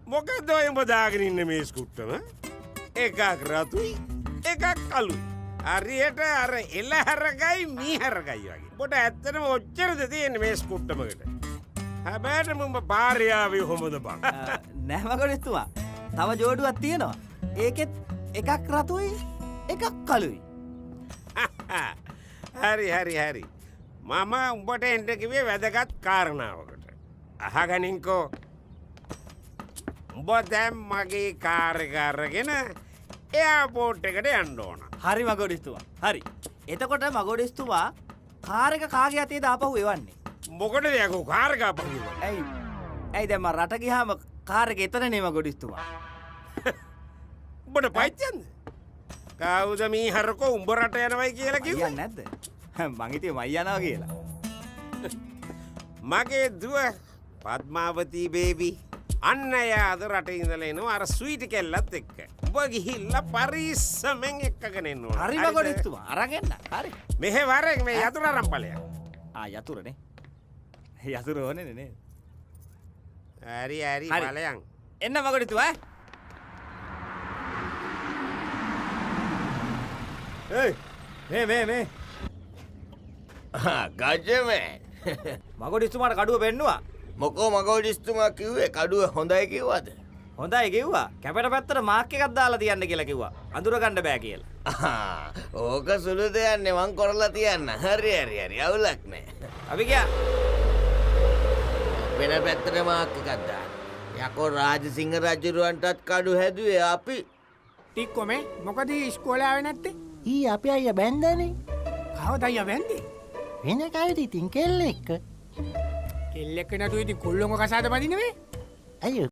මොකද ඔය උඹ දාගෙන ඉන්න මේ ස්කුට්ටම? එකක් රතුයි එකක් කළුයි. හරියට අර එළ හරකයි මී හරකයි වගේ. උඹට ඇත්තටම ඔච්චරද තියෙන්නේ මේ ස්කුට්ටමකට? හැබැයි උඹ භාර්යාවේ කොහොමද බං? නෑ මගුඩිස්තුමා. තව ජෝඩුවක් තියෙනවා. ඒකෙත් එකක් රතුයි එකක් කළුයි. හරි. මම උඹට එන්න කිව්වේ වැදගත් කාරණාවකට. අහගනින්කෝ. උඹ දැන් මගේ කාර් එක අරගෙන එයාපෝට් එකට යන්න ඕන. හරි මගුඩිස්තුමා. හරි. එතකොට මගුඩිස්තුමා කාර් එක කාගේ අතේද ආපහු එවන්නේ? මොකටද යකෝ කාර් එක අපහු? ඇයි දැන් මම රට ගියාම කාර් එක එතනනේ මගුඩිස්තුමා. උඹට පයිච්චන්ද? කවුද මේ හරකෝ උඹ රට යනවයි කියලා කිව්වේ? යන්නේ නැද්ද? මං හිතුවේ මයි යනවා කියලා. මගේ දුව පද්මාවතී බේබි අන්න යාද රට ඉඳලා එනවා අර ස්වීටි කෙල්ලත් එක්ක. උඹ ගිහිල්ලා පරිස්සමෙන් එක්කගෙන එන්න ඕන. හරි මගුඩිස්තුමා. අරන් එන්න. හරි. මෙහෙ වරෙන් මේ යතුර අරන් ඵලයක්. යතුරනේ. යතුර ඕනේ නේ. හරි ඵලයන්. එන්න මගුඩිස්තුමා. මේ ගජමෑ මගුඩිස්තුමාට කඩුව පෙන්නවා. මොකෝ මගෝඩිස්තුමා කිව්වේ කඩුව හොඳයි කිව්වද? හොඳයි කිව්වා. කැපට පැත්තට මාක් එකක් දාලා තියන්න කියලා කිව්වා. අඳුර ගන්න බෑ කියලා. ඕක සුළු දෙයක්නේ මං කරලා තියන්න. හරි අවුලක් නෑ. අපි ගියා. වෙන පැත්තට මාක් එකක් දාන්න. යකෝ රාජසිංහ රජුරවන්ටත් කඩු හැදුවේ අපි. ටික්කොමේ මොකද ඉස්කෝලේ ආවේ නැත්තේ? ඊ අපි අයියා බැන්දනේ. කවද අයියා වැන්දේ? වෙන කවුද ඉතින් කෙල්ල එක්ක? කෙල්ලෙක් නතු ඉතින් කොල්ලොංග කසාද බඳින්නේ මේ? අයියෝ